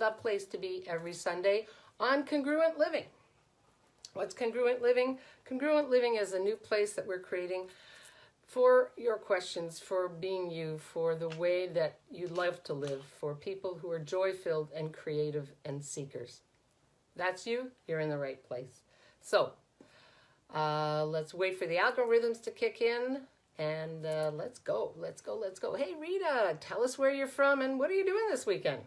the place to be every Sunday on Congruent Living. What's Congruent Living? Congruent Living is a new place that we're creating for your questions, for being you, for the way that you love to live, for people who are joy-filled and creative and seekers. That's you, you're in the right place. So, let's wait for the algorithms to kick in, and let's go. Hey, Rita, tell us where you're from and what are you doing this weekend?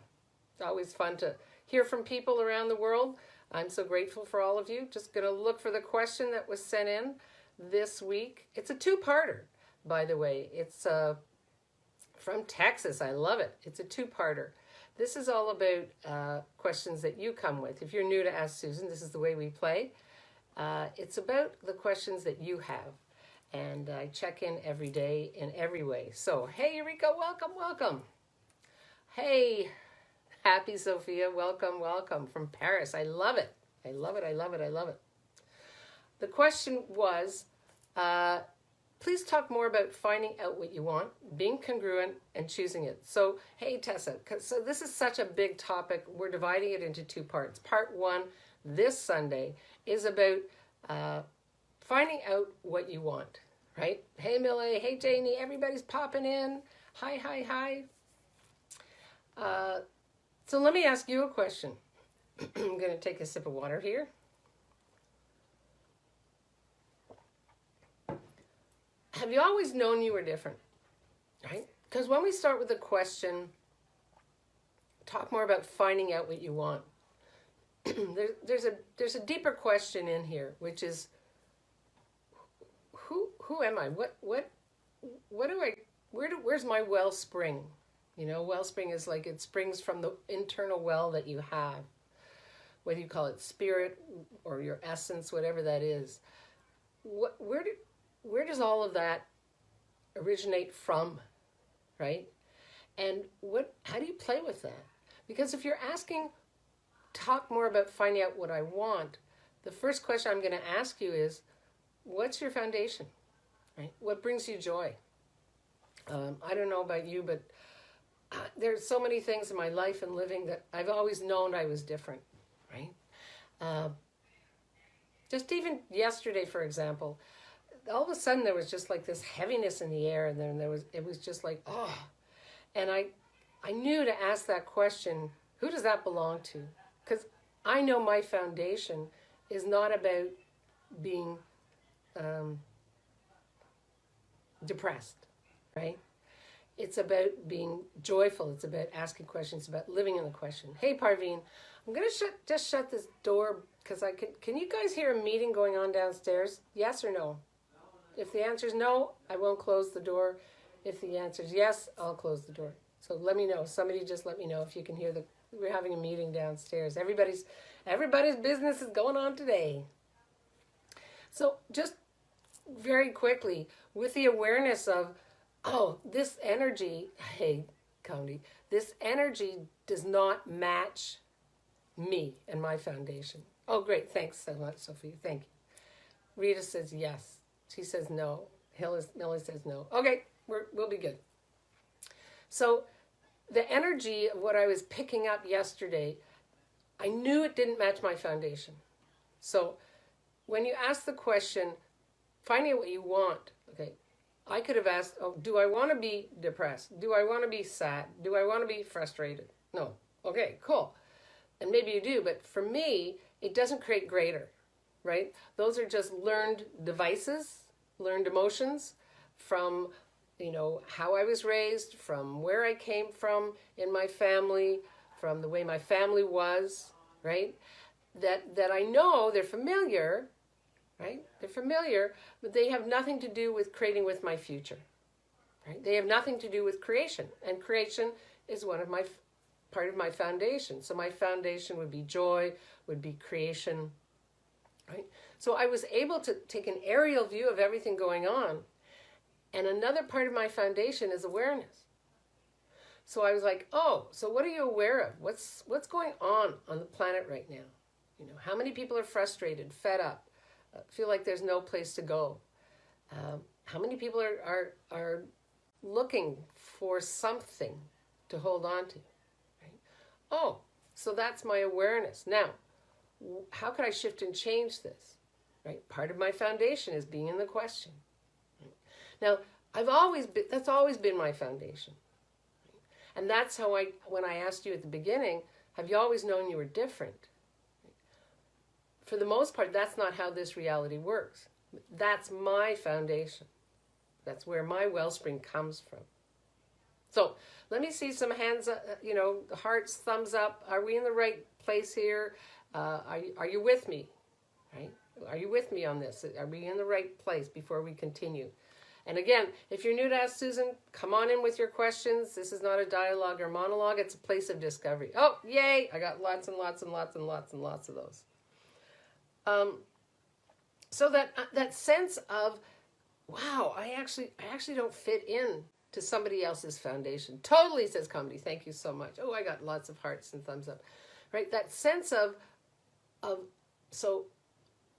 It's always fun to hear from people around the world. I'm so grateful for all of you. Just going to look for the question that was sent in this week. It's a two-parter, by the way. It's from Texas. I love it. It's a two-parter. This is all about questions that you come with. If you're new to Ask Susan, this is the way we play. It's about the questions that you have. And I check in every day in every way. So, hey, Eureka, welcome. Hey, happy Sophia, welcome from Paris. I love it. I love it. The question was, please talk more about finding out what you want, being congruent, and choosing it. So, hey, Tessa, so this is such a big topic. We're dividing it into two parts. Part one, this Sunday, is about finding out what you want, right? Hey, Millie. Hey, Janie. Everybody's popping in. Hi. So let me ask you a question. I'm going to take a sip of water here. Have you always known you were different, right? Because when we start with the question, talk more about finding out what you want. There's a deeper question in here, which is, who am I? What do I? Where's my wellspring? You know, wellspring is like it springs from the internal well that you have, whether you call it spirit or your essence, whatever that is. Where does all of that originate from, right? And how do you play with that? Because if you're asking, talk more about finding out what I want, the first question I'm going to ask you is, what's your foundation, right? What brings you joy? I don't know about you, but there's so many things in my life and living that I've always known I was different, right? Just even yesterday, for example, all of a sudden there was just like this heaviness in the air, and then it was just like, oh. And I knew to ask that question, who does that belong to? Because I know my foundation is not about being depressed, right? It's about being joyful. It's about asking questions, about living in the question. Hey, Parveen, I'm going to just shut this door because can you guys hear a meeting going on downstairs? Yes or no? If the answer is no, I won't close the door. If the answer is yes, I'll close the door. So let me know. Somebody just let me know if you can hear we're having a meeting downstairs. Everybody's business is going on today. So just very quickly, with the awareness of, oh, this energy, hey, County, this energy does not match me and my foundation. Oh, great. Thanks so much, Sophie. Thank you. Rita says yes. She says no. Millie says no. Okay, we'll be good. So the energy of what I was picking up yesterday, I knew it didn't match my foundation. So when you ask the question, finding out what you want, okay, I could have asked, oh, do I want to be depressed? Do I want to be sad? Do I want to be frustrated? No. Okay, cool. And maybe you do, but for me, it doesn't create greater, right? Those are just learned devices, learned emotions from, how I was raised, from where I came from in my family, from the way my family was, right? That I know they're familiar, right? They're familiar, but they have nothing to do with creating with my future, right? They have nothing to do with creation, and creation is part of my foundation. So my foundation would be joy, would be creation, right? So I was able to take an aerial view of everything going on, and another part of my foundation is awareness. So I was like, oh, so what are you aware of? What's going on the planet right now? How many people are frustrated, fed up, feel like there's no place to go? How many people are looking for something to hold on to? Right? Oh, So that's my awareness. Now, how could I shift and change this? Right? Part of my foundation is being in the question. Now, that's always been my foundation. And that's how when I asked you at the beginning, have you always known you were different? For the most part, that's not how this reality works. That's my foundation. That's where my wellspring comes from. So let me see some hands, hearts, thumbs up. Are we in the right place here? Are you with me? Right? Are you with me on this? Are we in the right place before we continue? And again, if you're new to Ask Susan, come on in with your questions. This is not a dialogue or monologue. It's a place of discovery. Oh, yay! I got lots and lots and lots and lots and lots of those. So that sense of, wow, I actually don't fit in to somebody else's foundation. Totally, says Comedy. Thank you so much. Oh, I got lots of hearts and thumbs up. Right? That sense of so,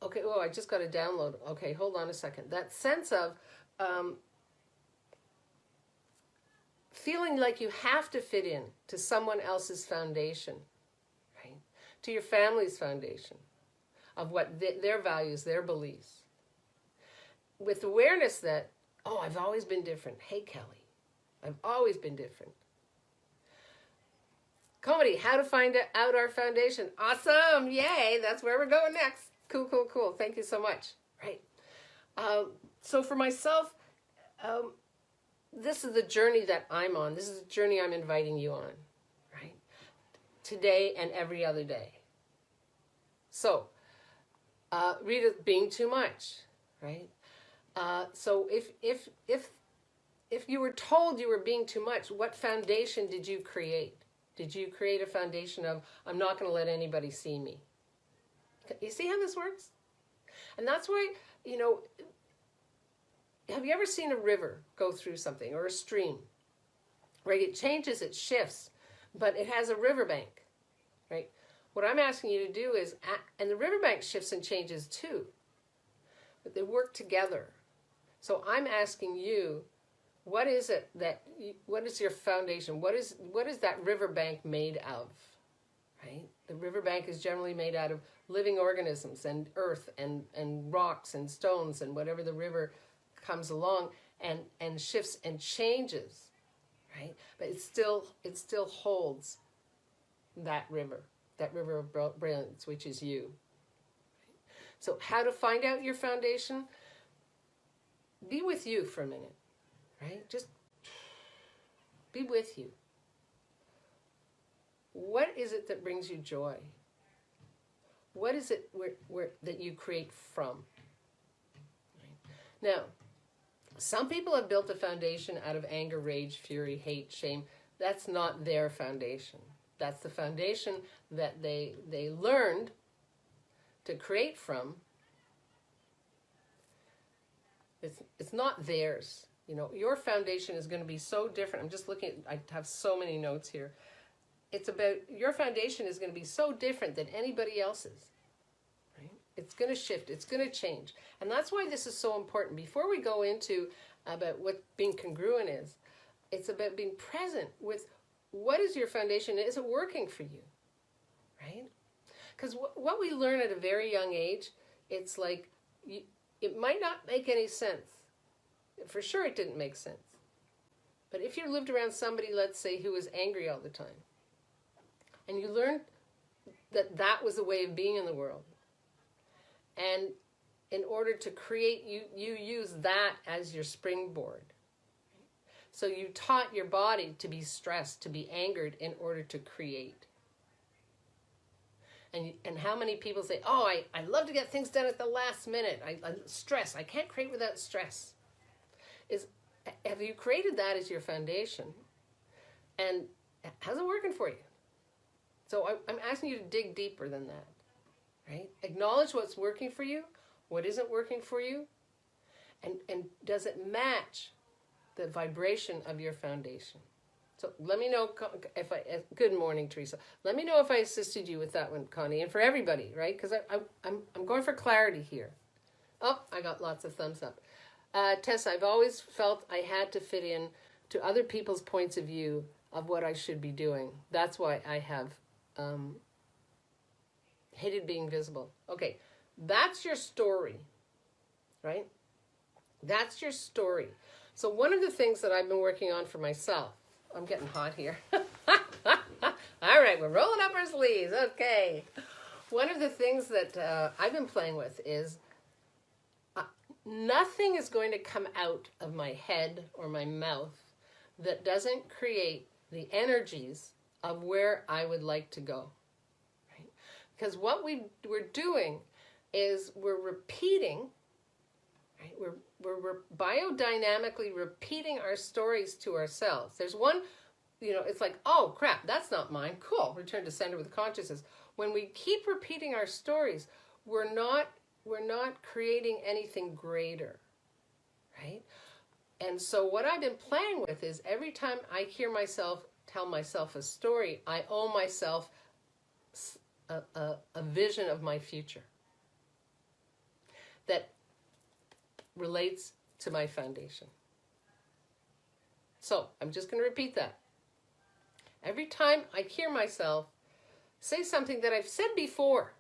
okay, oh, I just got a download. Okay, hold on a second. That sense of feeling like you have to fit in to someone else's foundation, right? To your family's foundation of what their values, their beliefs. With awareness that, oh, I've always been different. Hey, Kelly, I've always been different. Comedy, how to find out our foundation. Awesome, yay, that's where we're going next. Cool, cool, cool. Thank you so much. Right. So for myself, this is the journey that I'm on. This is the journey I'm inviting you on, right? Today and every other day. So, Rita, being too much, right? So if you were told you were being too much, what foundation did you create? Did you create a foundation of, I'm not going to let anybody see me? You see how this works? And that's why, have you ever seen a river go through something, or a stream? Right? It changes, it shifts, but it has a riverbank, right? What I'm asking you to do is, and the riverbank shifts and changes too, but they work together. So I'm asking you, what is it what is your foundation? What is that riverbank made of, right? The riverbank is generally made out of living organisms and earth and rocks and stones and whatever the river comes along and shifts and changes, right? But it still holds that river of brilliance, which is you. So how to find out your foundation? Be with you for a minute, right? Just be with you. What is it that brings you joy? What is it where that you create from? Right? Now, some people have built a foundation out of anger, rage, fury, hate, shame. That's not their foundation. That's the foundation that they learned to create from. It's not theirs. Your foundation is going to be so different. I'm just looking I have so many notes here. It's about, your foundation is going to be so different than anybody else's. Right? It's going to shift. It's going to change. And that's why this is so important. Before we go into about what being congruent is, it's about being present with what is your foundation? Is it working for you? Right? Because what we learn at a very young age, it's like, it might not make any sense. For sure it didn't make sense. But if you lived around somebody, let's say, who was angry all the time, and you learned that was the way of being in the world, and in order to create, you use that as your springboard. So you taught your body to be stressed, to be angered in order to create. And how many people say, oh, I love to get things done at the last minute. I stress. I can't create without stress. Have you created that as your foundation? And how's it working for you? So I'm asking you to dig deeper than that, right? Acknowledge what's working for you, what isn't working for you, and does it match the vibration of your foundation? So let me know good morning, Teresa. Let me know if I assisted you with that one, Connie, and for everybody, right? Because I'm going for clarity here. Oh, I got lots of thumbs up. Tess, I've always felt I had to fit in to other people's points of view of what I should be doing. That's why I have hated being visible. Okay, that's your story, right? That's your story. So one of the things that I've been working on for myself, I'm getting hot here. All right, we're rolling up our sleeves. Okay. One of the things that I've been playing with is nothing is going to come out of my head or my mouth that doesn't create the energies of where I would like to go. Right? Because what we're doing is we're repeating, right? We're biodynamically repeating our stories to ourselves. There's one, it's like, oh crap, that's not mine. Cool, return to center with consciousness. When we keep repeating our stories, we're not creating anything greater, right? And so what I've been playing with is every time I hear myself tell myself a story, I owe myself a vision of my future that relates to my foundation. So I'm just going to repeat that. Every time I hear myself say something that I've said before,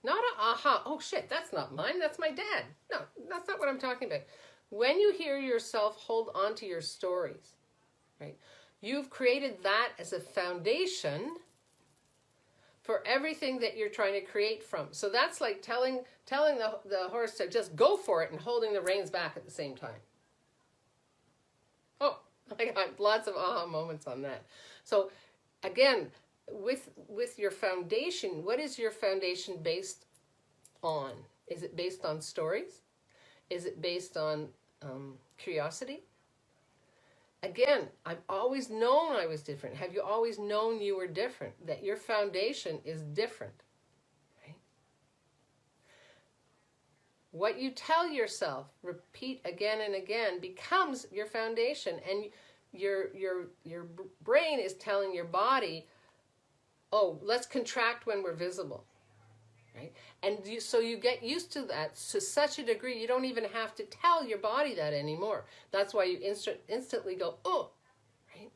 not a aha, oh shit, that's not mine, that's my dad. No, that's not what I'm talking about. When you hear yourself hold on to your stories, right, you've created that as a foundation for everything that you're trying to create from. So that's like telling the horse to just go for it and holding the reins back at the same time. Oh, I got lots of aha moments on that. So again, with your foundation, what is your foundation based on? Is it based on stories? Is it based on curiosity? Again, I've always known I was different. Have you always known you were different? That your foundation is different, right? What you tell yourself, repeat again and again, becomes your foundation, and your brain is telling your body, oh, let's contract when we're visible, right? And so you get used to that to such a degree you don't even have to tell your body that anymore. That's why you instantly go, oh, right?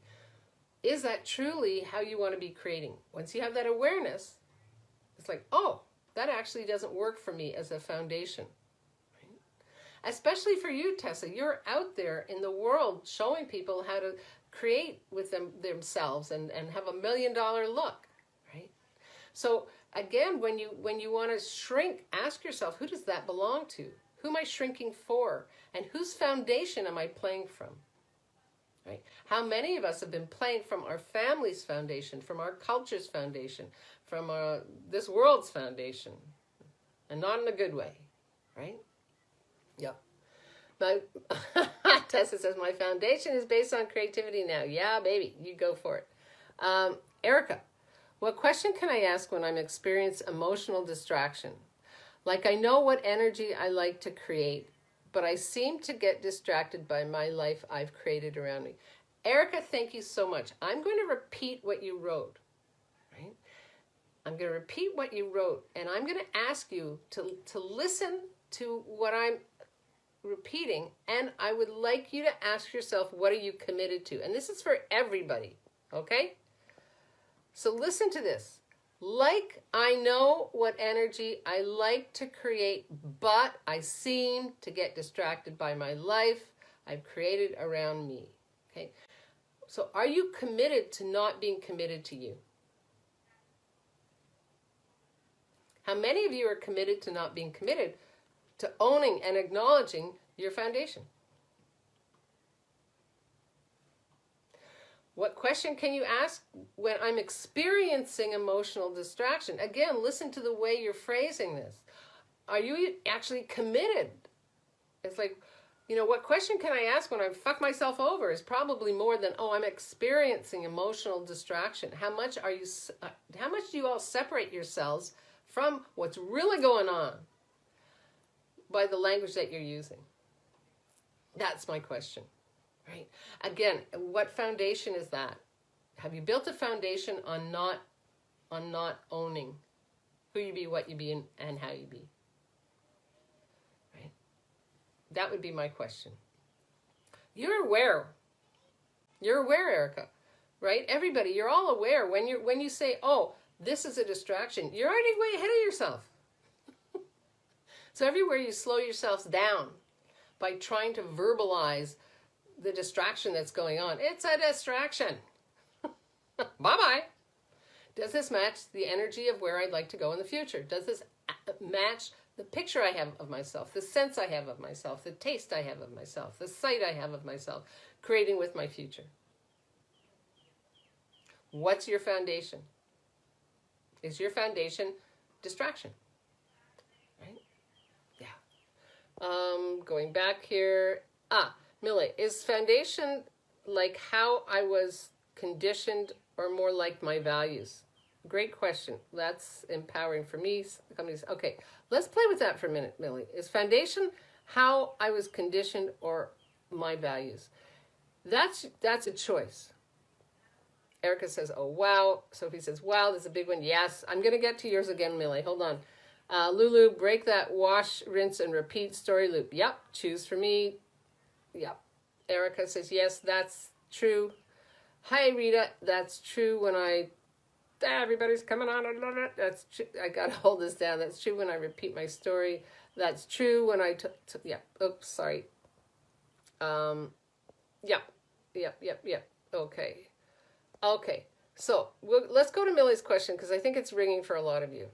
Is that truly how you want to be creating? Once you have that awareness, it's like, oh, that actually doesn't work for me as a foundation. Right? Especially for you, Tessa. You're out there in the world showing people how to create with themselves and have $1 million look. So again, when you want to shrink, ask yourself, who does that belong to? Who am I shrinking for? And whose foundation am I playing from? Right? How many of us have been playing from our family's foundation, from our culture's foundation, from this world's foundation, and not in a good way, right? Yep. Tessa says, my foundation is based on creativity now. Yeah, baby, you go for it. Erica. What question can I ask when I'm experiencing emotional distraction? Like I know what energy I like to create, but I seem to get distracted by my life I've created around me. Erica, thank you so much. I'm going to repeat what you wrote, right? I'm going to repeat what you wrote, and I'm going to ask you to listen to what I'm repeating, and I would like you to ask yourself, what are you committed to? And this is for everybody, okay? So listen to this. Like I know what energy I like to create, but I seem to get distracted by my life I've created around me. Okay. So are you committed to not being committed to you? How many of you are committed to not being committed to owning and acknowledging your foundation? What question can you ask when I'm experiencing emotional distraction? Again, listen to the way you're phrasing this. Are you actually committed? It's like, what question can I ask when I fuck myself over is probably more than, oh, I'm experiencing emotional distraction. How much do you all separate yourselves from what's really going on by the language that you're using? That's my question. Right. Again, what foundation is that? Have you built a foundation on not owning who you be, what you be, and how you be? Right. That would be my question. You're aware. You're aware, Erica. Right? Everybody, you're all aware when you say, "Oh, This is a distraction. You're already way ahead of yourself. So everywhere you slow yourselves down by trying to verbalize the distraction that's going on, it's a distraction. Bye-bye. Does this match the energy of where I'd like to go in the future? Does this match the picture I have of myself, the sense I have of myself, the taste I have of myself, the sight I have of myself, creating with my future? What's your foundation? Is your foundation distraction? Right? Yeah. Going back here. Millie, is foundation like how I was conditioned or more like my values? Great question. That's empowering for me. Okay, let's play with that for a minute, Millie. Is foundation how I was conditioned or my values? That's a choice. Erica says, oh, wow. Sophie says, wow, this is a big one. Yes, I'm going to get to yours again, Millie. Hold on. Lulu, break that wash, rinse, and repeat story loop. Yep, choose for me. Yep. Erica says, yes, that's true. Hi, Rita. That's true when everybody's coming on. That's true. I got to hold this down. That's true when I repeat my story. That's true when I yeah. Oops, sorry. Yep. Okay. So let's go to Millie's question because I think it's ringing for a lot of you.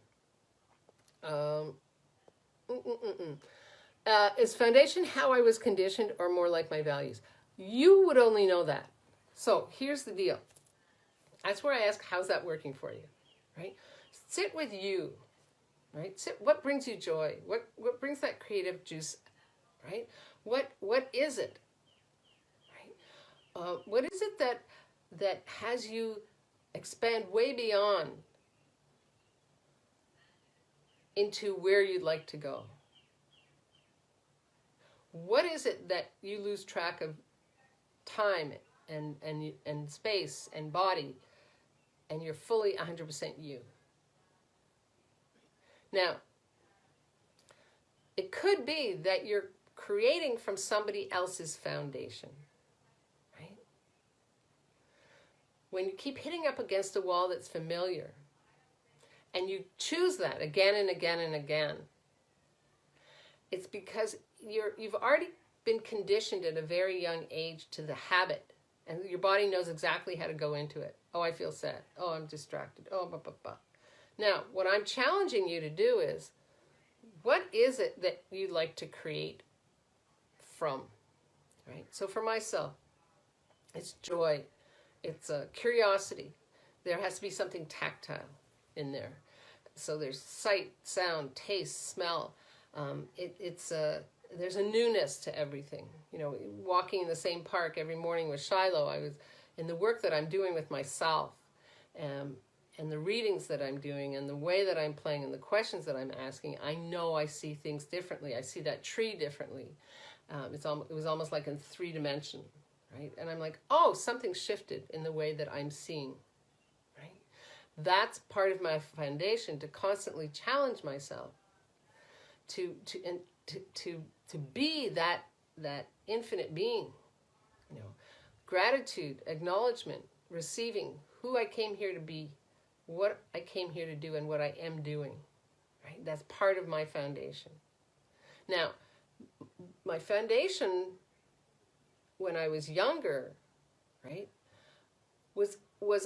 Is foundation how I was conditioned or more like my values? You would only know that. So here's the deal. That's where I ask, how's that working for you? Right? Sit with you. Right? What brings you joy? What brings that creative juice? Right? What is it? Right? What is it that has you expand way beyond into where you'd like to go? What is it that you lose track of time and space and body, and you're fully 100% you? Now, it could be that you're creating from somebody else's foundation, right? When you keep hitting up against a wall that's familiar, and you choose that again and again and again, it's because you've already been conditioned at a very young age to the habit, and your body knows exactly how to go into it. Oh, I feel sad. Oh, I'm distracted. Oh, blah, blah, blah. Now, what I'm challenging you to do is, what is it that you'd like to create from? Right? So for myself, it's joy. It's curiosity. There has to be something tactile in there. So there's sight, sound, taste, smell. There's a newness to everything. You know, walking in the same park every morning with Shiloh, I was in the work that I'm doing with myself, and the readings that I'm doing, and the way that I'm playing, and the questions that I'm asking. I know I see things differently. I see that tree differently. It was almost like in 3 dimension, right? And I'm like, oh, something shifted in the way that I'm seeing, right? That's part of my foundation, to constantly challenge myself to be that infinite being, you know, gratitude, acknowledgement, receiving who I came here to be, what I came here to do, and what I am doing, right? That's part of my foundation. Now, my foundation when I was younger, right, was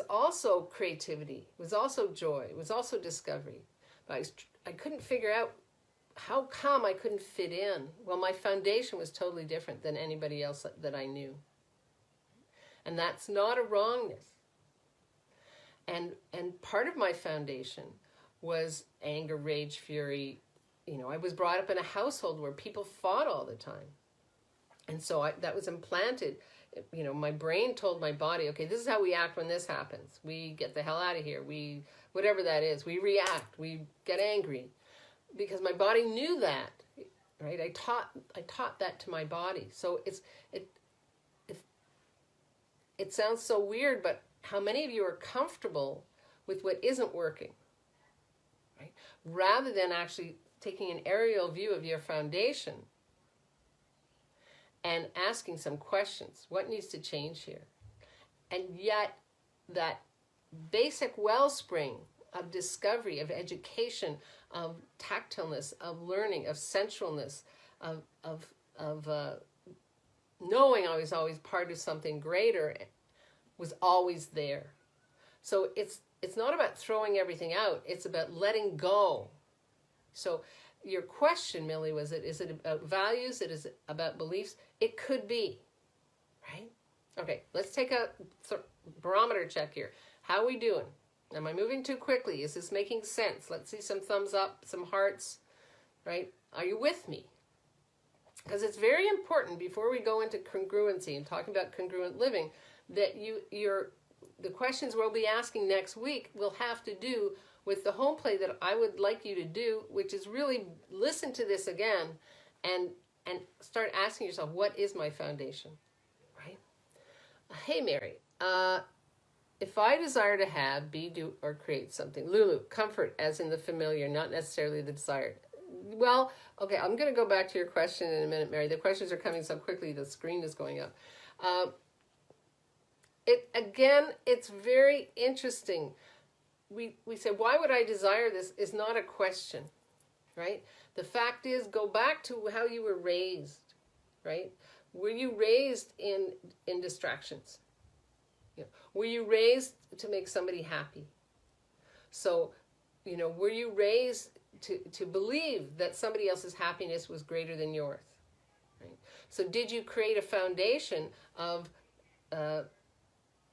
also creativity, was also joy, was also discovery. But I couldn't figure out how come I couldn't fit in. Well, my foundation was totally different than anybody else that I knew. And that's not a wrongness. And part of my foundation was anger, rage, fury. You know, I was brought up in a household where people fought all the time. And so that was implanted. You know, my brain told my body, okay, this is how we act when this happens. We get the hell out of here. Whatever that is, we react. We get angry. Because my body knew that, right? I taught that to my body. So it sounds so weird, but how many of you are comfortable with what isn't working, right? Rather than actually taking an aerial view of your foundation and asking some questions. What needs to change here? And yet that basic wellspring of discovery, of education, of tactileness, of learning, of sensualness, of knowing I was always part of something greater, was always there. So it's not about throwing everything out. It's about letting go. So your question, Millie, is it about values? Is it about beliefs? It could be, right? Okay, let's take a barometer check here. How are we doing? Am I moving too quickly? Is this making sense? Let's see some thumbs up, some hearts, right? Are you with me? Because it's very important before we go into congruency and talking about congruent living that the questions we'll be asking next week will have to do with the home play that I would like you to do, which is really listen to this again and start asking yourself, what is my foundation, right? Hey, Mary, if I desire to have, be, do, or create something. Lulu, comfort as in the familiar, not necessarily the desired. Well, okay, I'm going to go back to your question in a minute, Mary. The questions are coming so quickly, the screen is going up. It's very interesting. We say, why would I desire this is not a question, right? The fact is, go back to how you were raised, right? Were you raised in distractions? Were you raised to make somebody happy? So, were you raised to believe that somebody else's happiness was greater than yours? Right? So did you create a foundation of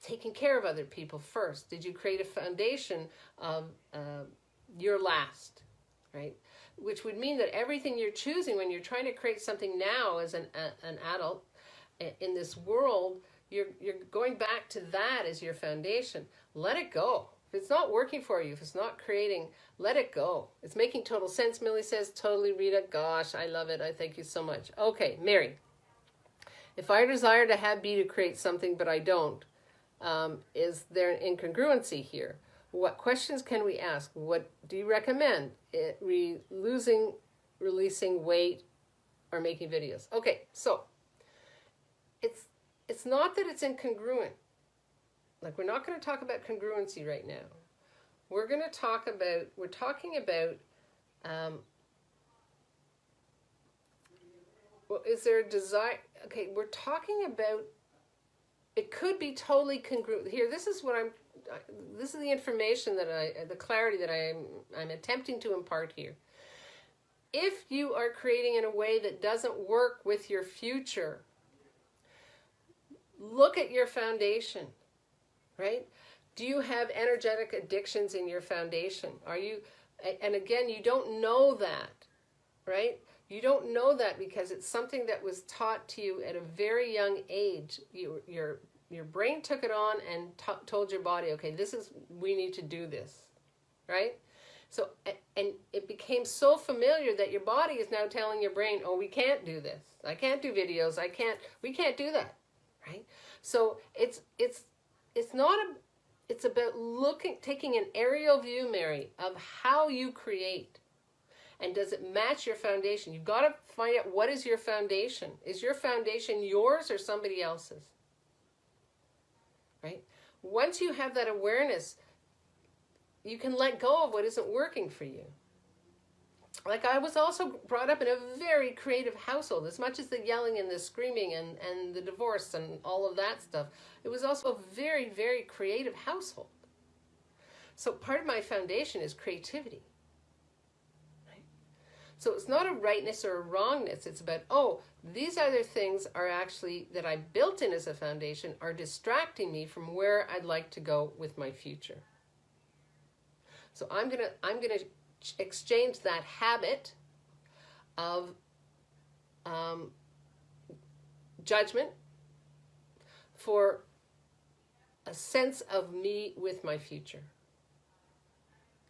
taking care of other people first? Did you create a foundation of your last, right? Which would mean that everything you're choosing when you're trying to create something now as an adult in this world, you're going back to that as your foundation. Let it go. If it's not working for you, if it's not creating, let it go. It's making total sense, Millie says. Totally, Rita. Gosh, I love it. I thank you so much. Okay, Mary. If I desire to have, be, to create something, but I don't, is there an incongruency here? What questions can we ask? What do you recommend? Losing, releasing weight, or making videos? Okay, so it's not that it's incongruent. Like, we're not going to talk about congruency right now. We're talking about, well, is there a desire? Okay, we're talking about, it could be totally congruent. Here, this is the information the clarity that I'm attempting to impart here. If you are creating in a way that doesn't work with your future, look at your foundation, right? Do you have energetic addictions in your foundation? And again, you don't know that, right? You don't know that because it's something that was taught to you at a very young age. Your brain took it on and told your body, okay, we need to do this, right? So, and it became so familiar that your body is now telling your brain, oh, we can't do this. I can't do videos. We can't do that, right? So it's about taking an aerial view, Mary, of how you create. And does it match your foundation? You've got to find out, what is your foundation? Is your foundation yours or somebody else's? Right? Once you have that awareness, you can let go of what isn't working for you. Like, I was also brought up in a very creative household. As much as the yelling and the screaming and the divorce and all of that stuff, it was also a very, very creative household. So part of my foundation is creativity. So it's not a rightness or a wrongness. It's about, these other things are actually, that I built in as a foundation, are distracting me from where I'd like to go with my future. So I'm gonna exchange that habit of judgment for a sense of me with my future.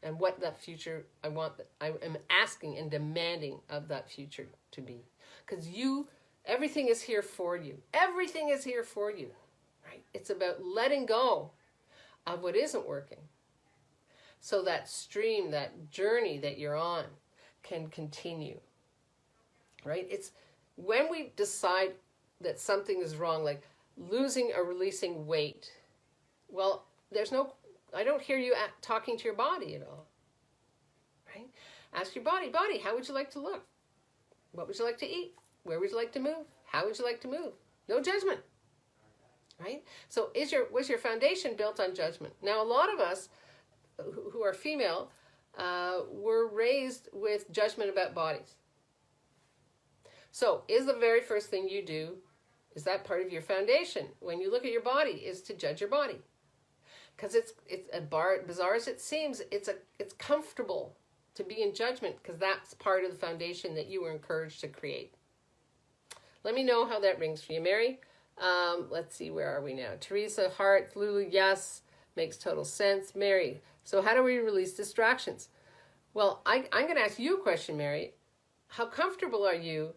And what that future I am asking and demanding of that future to be. Because everything is here for you. Everything is here for you, right? It's about letting go of what isn't working. So that stream, that journey that you're on can continue, right? It's when we decide that something is wrong, like losing or releasing weight. Well, there's no I don't hear you talking to your body at all, right? Ask your body, how would you like to look? What would you like to eat? Where would you like to move? How would you like to move? No judgment, right? So was your foundation built on judgment? Now, a lot of us who are female were raised with judgment about bodies. So is the very first thing you do, is that part of your foundation when you look at your body, is to judge your body? Because it's bizarre as it seems, it's comfortable to be in judgment because that's part of the foundation that you were encouraged to create. Let me know how that rings for you, Mary. Let's see, where are we now? Teresa, Hart, Lulu, yes, makes total sense. Mary, so how do we release distractions? Well, I'm going to ask you a question, Mary. How comfortable are you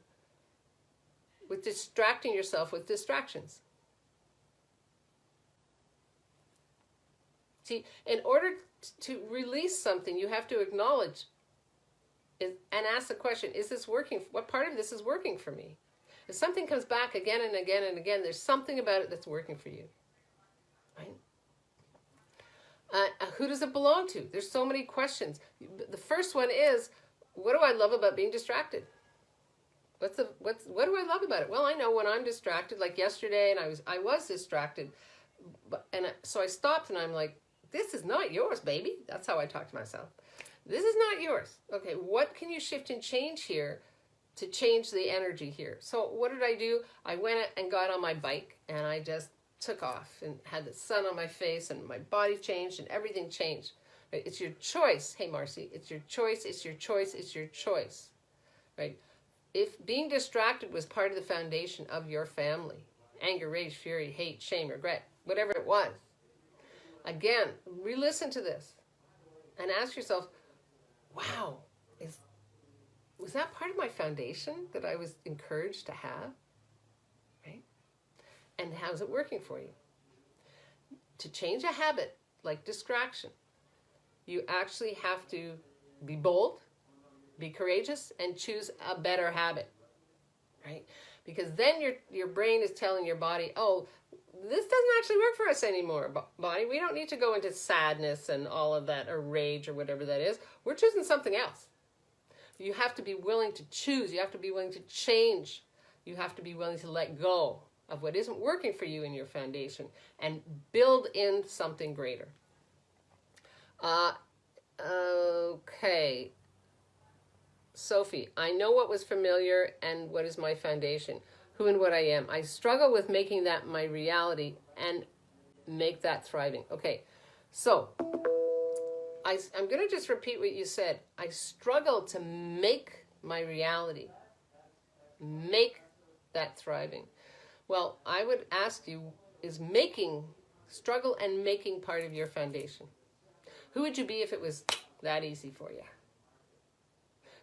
with distracting yourself with distractions? See, in order to release something, you have to acknowledge and ask the question, is this working? What part of this is working for me? If something comes back again and again and again, there's something about it that's working for you, right? Who does it belong to? There's so many questions. The first one is, what do I love about being distracted? What do I love about it? Well, I know when I'm distracted, like yesterday, and I was distracted, so I stopped and I'm like, this is not yours, baby. That's how I talk to myself. This is not yours. Okay, what can you shift and change here to change the energy here? So what did I do? I went and got on my bike and I just took off and had the sun on my face and my body changed and everything changed. Right? It's your choice. Hey, Marcy, it's your choice. It's your choice. It's your choice. Right? If being distracted was part of the foundation of your family, anger, rage, fury, hate, shame, regret, whatever it was, again, re-listen to this and ask yourself, wow, was that part of my foundation that I was encouraged to have? Right? And how's it working for you? To change a habit like distraction, you actually have to be bold, be courageous, and choose a better habit, right? Because then your brain is telling your body, oh, this doesn't actually work for us anymore, body. We don't need to go into sadness and all of that, or rage, or whatever that is. We're choosing something else. You have to be willing to choose. You have to be willing to change. You have to be willing to let go of what isn't working for you in your foundation and build in something greater. Okay. Sophie, I know what was familiar and what is my foundation, who and what I am. I struggle with making that my reality and make that thriving. Okay, so I'm going to just repeat what you said. I struggle to make my reality, make that thriving. Well, I would ask you, is struggle and making part of your foundation? Who would you be if it was that easy for you?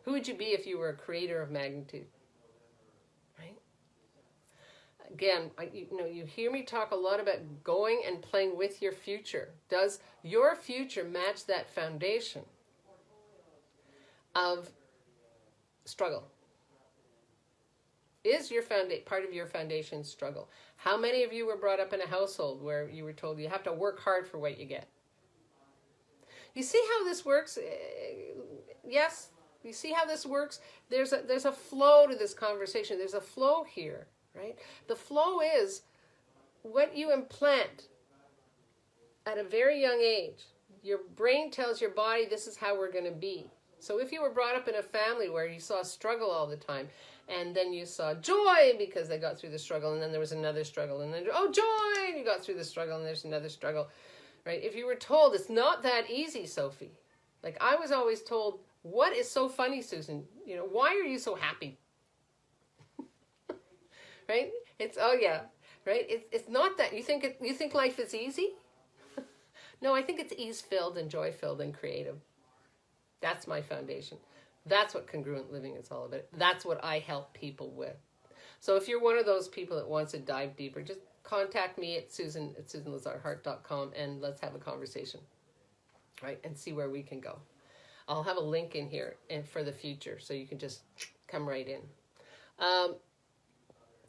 Who would you be if you were a creator of magnitude? Right? Again, you hear me talk a lot about going and playing with your future. Does your future match that foundation of struggle? Is your part of your foundation struggle? How many of you were brought up in a household where you were told you have to work hard for what you get? You see how this works? Yes. You see how this works? There's a flow to this conversation. There's a flow here, right? The flow is what you implant at a very young age. Your brain tells your body this is how we're going to be. So if you were brought up in a family where you saw struggle all the time, and then you saw joy because they got through the struggle, and then there was another struggle, and then, oh, joy, and you got through the struggle, and there's another struggle, right? If you were told it's not that easy, Sophie, like I was always told, what is so funny, Susan? Why are you so happy? Right? It's, oh yeah, right? It's not that. You think life is easy? No, I think it's ease-filled and joy-filled and creative. That's my foundation. That's what congruent living is all about. That's what I help people with. So if you're one of those people that wants to dive deeper, just contact me at susan@susanlazarhart.com and let's have a conversation, right? And see where we can go. I'll have a link in here and for the future, so you can just come right in.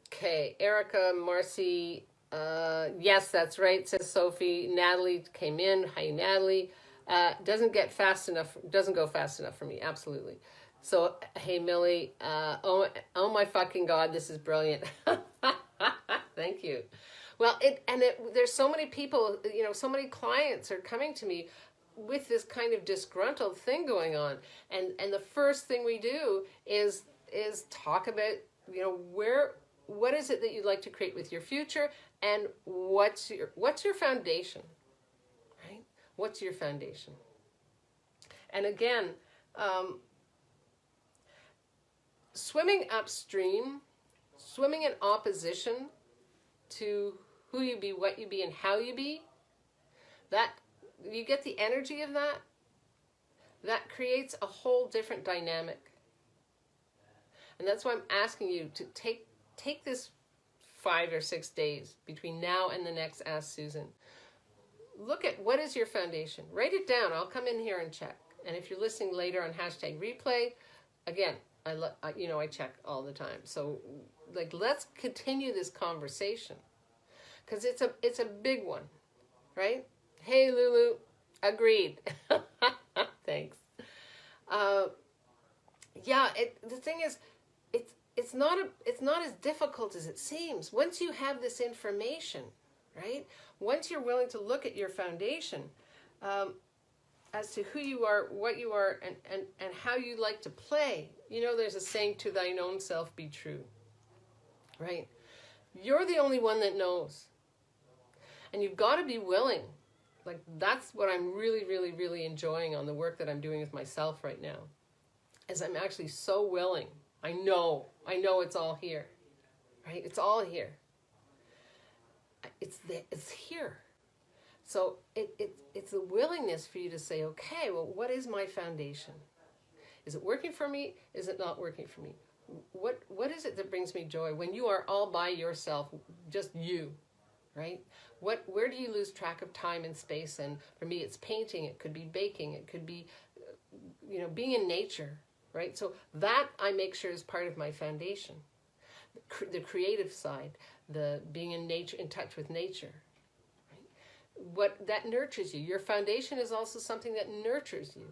Okay, Erica, Marcy, Yes, that's right, says Sophie. Natalie came in. Hi, Natalie. Doesn't go fast enough for me. Absolutely. So, hey, Millie. Oh my fucking God, this is brilliant. Thank you. Well, there's so many people, so many clients are coming to me with this kind of disgruntled thing going on. And the first thing we do is talk about, what is it that you'd like to create with your future, and what's your foundation, right? What's your foundation? And again, swimming upstream, swimming in opposition to who you be, what you be, and how you be, that you get the energy of that creates a whole different dynamic. And that's why I'm asking you to take this 5 or 6 days between now and the next Ask Susan. Look at what is your foundation. Write it down. I'll come in here and check. And if you're listening later on #replay, again, I check all the time. So let's continue this conversation, because it's a big one, right? Hey, Lulu, agreed. Thanks. The thing is, it's not as difficult as it seems. Once you have this information, right? Once you're willing to look at your foundation, as to who you are, what you are, and how you like to play. There's a saying, to thine own self be true, right? You're the only one that knows. And you've got to be willing. That's what I'm really, really, really enjoying on the work that I'm doing with myself right now, is I'm actually so willing. I know it's all here, right? It's all here. It's here. So it's the willingness for you to say, okay, well, what is my foundation? Is it working for me? Is it not working for me? What is it that brings me joy when you are all by yourself, just you, right? Where do you lose track of time and space? And for me, it's painting. It could be baking. It could be, being in nature, right? So that I make sure is part of my foundation. The creative side, the being in nature, in touch with nature. What that nurtures you. Your foundation is also something that nurtures you.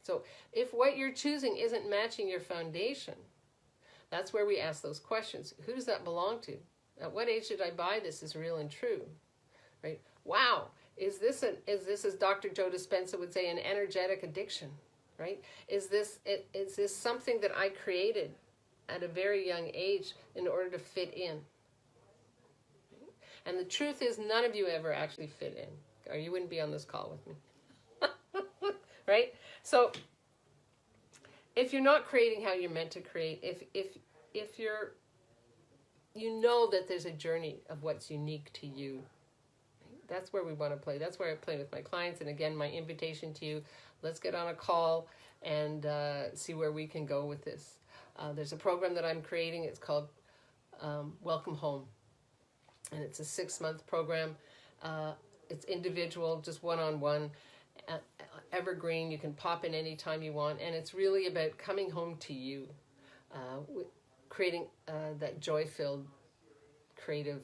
So if what you're choosing isn't matching your foundation, that's where we ask those questions. Who does that belong to? At what age did I buy this is real and true? Right? Wow. Is this, as Dr. Joe Dispenza would say, an energetic addiction? Right? Is this something that I created at a very young age in order to fit in? And the truth is, none of you ever actually fit in, or you wouldn't be on this call with me. Right? So if you're not creating how you're meant to create, if you're, that there's a journey of what's unique to you, that's where we want to play. That's where I play with my clients. And again, my invitation to you, let's get on a call and see where we can go with this. There's a program that I'm creating. It's called Welcome Home. And it's a 6-month program. It's individual, just one-on-one, evergreen. You can pop in anytime you want. And it's really about coming home to you, creating that joy-filled, creative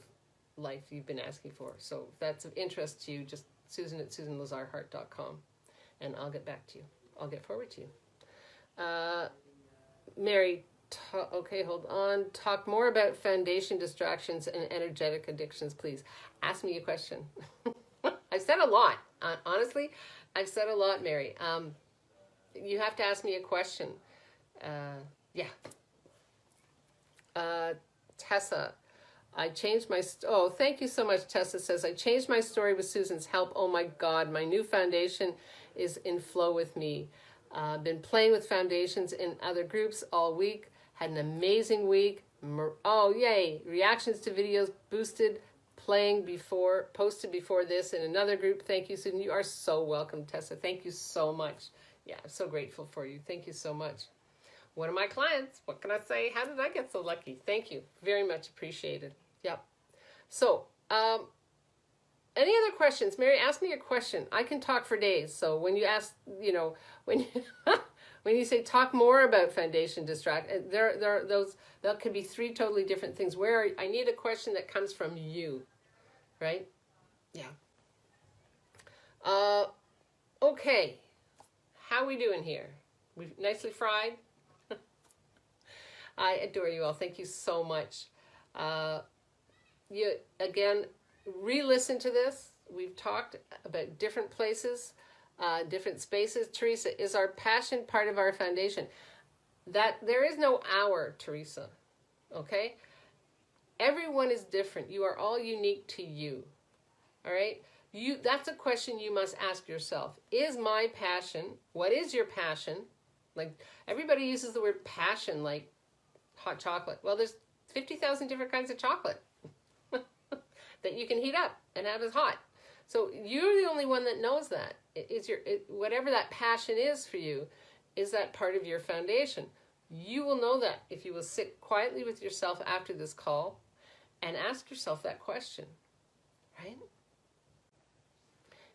life you've been asking for. So if that's of interest to you, just Susan at SusanLazarHart.com, and I'll get back to you. I'll get forward to you. Mary, okay, hold on. Talk more about foundation distractions and energetic addictions, please. Ask me a question. I've said a lot. Honestly, I've said a lot, Mary. You have to ask me a question. Yeah. Tessa, I changed my... Oh, thank you so much, Tessa says. I changed my story with Susan's help. Oh my God, my new foundation is in flow with me. Been playing with foundations in other groups all week. Had an amazing week. Oh, yay. Reactions to videos boosted, posted before this in another group. Thank you, Susan. You are so welcome, Tessa. Thank you so much. Yeah, I'm so grateful for you. Thank you so much. One of my clients, what can I say? How did I get so lucky? Thank you. Very much appreciated. Yep. So, any other questions? Mary, ask me a question. I can talk for days. So when you ask, when you, when you say talk more about foundation that could be 3 totally different things. I need a question that comes from you, right? Yeah. Okay. How we doing here? We've nicely fried. I adore you all. Thank you so much. You again, re-listen to this. We've talked about different places, different spaces. Teresa, is our passion part of our foundation? That there is no hour, Teresa. Okay? Everyone is different. You are all unique to you. All right? That's a question you must ask yourself. Is my passion, what is your passion? Like, everybody uses the word passion like hot chocolate. Well, there's 50,000 different kinds of chocolate that you can heat up and have as hot. So you're the only one that knows that. Whatever that passion is for you, is that part of your foundation? You will know that if you will sit quietly with yourself after this call and ask yourself that question, right?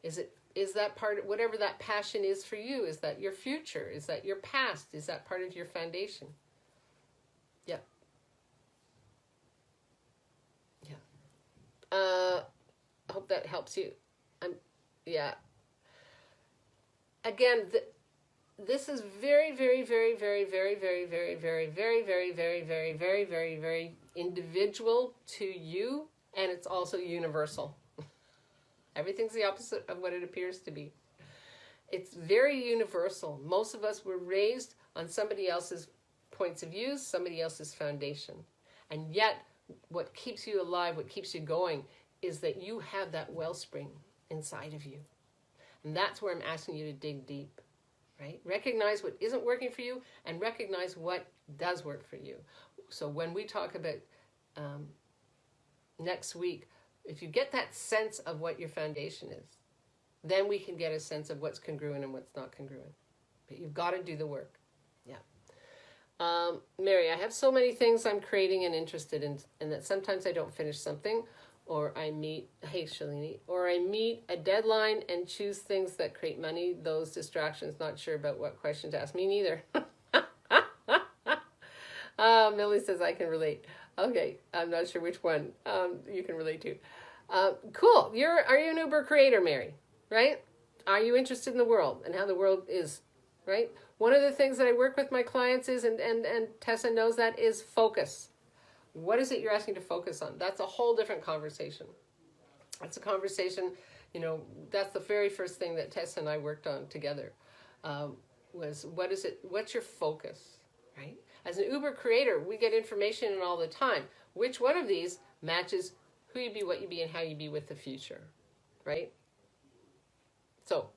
Is that part of whatever that passion is for you? Is that your future? Is that your past? Is that part of your foundation? Yep. Yeah. I hope that helps you. Yeah. Again, this is very, very, very, very, very, very, very, very, very, very, very, very, very, very, very individual to you, and it's also universal. Everything's the opposite of what it appears to be. It's very universal. Most of us were raised on somebody else's points of view, somebody else's foundation. And yet, what keeps you alive, what keeps you going, is that you have that wellspring inside of you. And that's where I'm asking you to dig deep, right? Recognize what isn't working for you and recognize what does work for you. So when we talk about next week, if you get that sense of what your foundation is, then we can get a sense of what's congruent and what's not congruent. But you've got to do the work. Yeah. Mary, I have so many things I'm creating and interested in, and that sometimes I don't finish something, or I meet, hey Shalini, or I meet a deadline and choose things that create money. Those distractions, not sure about what question to ask. Me neither. Millie says I can relate. Okay, I'm not sure which one you can relate to. Cool. Are you an Uber creator, Mary? Right? Are you interested in the world and how the world is? Right? One of the things that I work with my clients is, and Tessa knows that, is focus. What is it you're asking to focus on? That's a whole different conversation. That's a conversation, that's the very first thing that Tessa and I worked on together, was what's your focus, right? As an Uber creator, we get information in all the time. Which one of these matches who you be, what you be, and how you be with the future, right? So,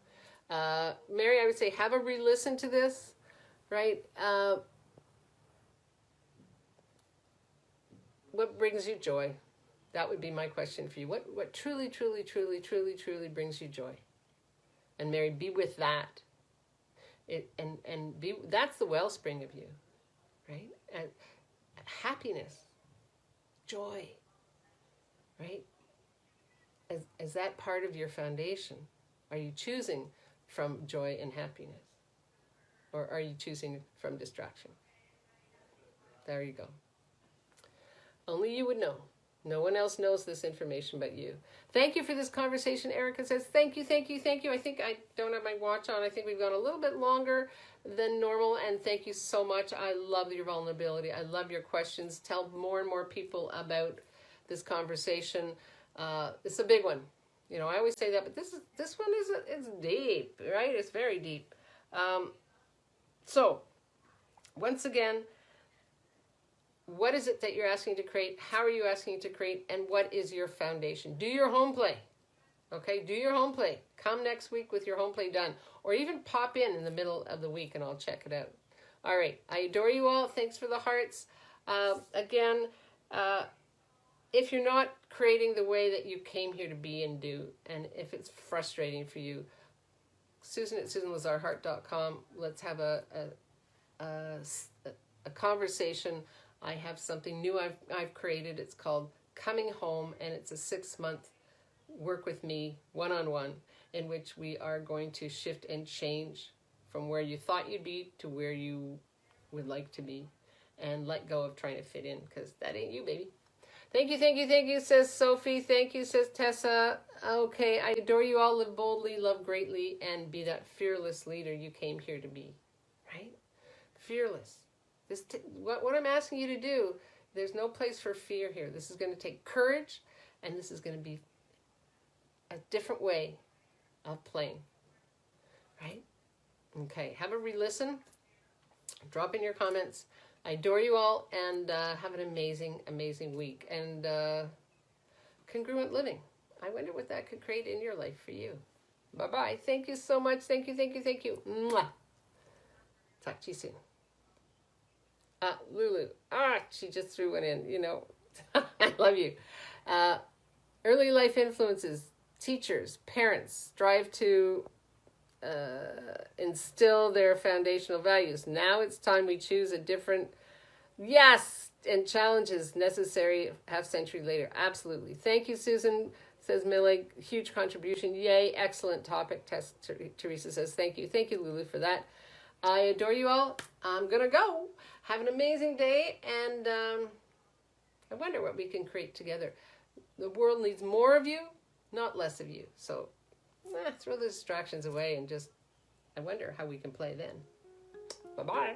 Mary, I would say have a re-listen to this, right? What brings you joy? That would be my question for you. What truly, truly, truly, truly, truly brings you joy? And Mary, be with that. That's the wellspring of you, right? And happiness, joy, right? Is that part of your foundation? Are you choosing from joy and happiness? Or are you choosing from distraction? There you go. Only you would know. No one else knows this information but you. Thank you for this conversation. Erica says, thank you, thank you, thank you. I think I don't have my watch on. I think we've gone a little bit longer than normal, and thank you so much. I love your vulnerability. I love your questions. Tell more and more people about this conversation. It's a big one. I always say that, but this one is deep, right? It's very deep. So, once again, what is it that you're asking to create? How are you asking to create? And what is your foundation? Do your home play. Okay, do your home play. Come next week with your home play done. Or even pop in the middle of the week and I'll check it out. All right, I adore you all. Thanks for the hearts. Again, if you're not creating the way that you came here to be and do, and if it's frustrating for you, Susan at SusanLazarHart.com. Let's have a conversation. I have something new I've created. It's called Coming Home, and it's a 6-month work with me one-on-one in which we are going to shift and change from where you thought you'd be to where you would like to be, and let go of trying to fit in, because that ain't you, baby. Thank you, says Sophie. Thank you, says Tessa. Okay, I adore you all. Live boldly, love greatly, and be that fearless leader you came here to be. Right? Fearless. What I'm asking you to do, there's no place for fear here. This is going to take courage, and this is going to be a different way of playing. Right? Okay, have a re-listen. Drop in your comments. I adore you all, and have an amazing, amazing week. And congruent living. I wonder what that could create in your life for you. Bye-bye. Thank you so much. Thank you. Mwah. Talk to you soon. Lulu. She just threw one in, you know. I love you. Early life influences, teachers, parents strive to instill their foundational values. Now it's time we choose a different, yes, and challenges necessary half century later. Absolutely. Thank you, Susan, says Millie. Huge contribution. Yay, excellent topic. Teresa says thank you. Thank you, Lulu, for that. I adore you all. I'm going to go. Have an amazing day, and I wonder what we can create together. The world needs more of you, not less of you. So throw the distractions away and just, I wonder how we can play then. Bye-bye.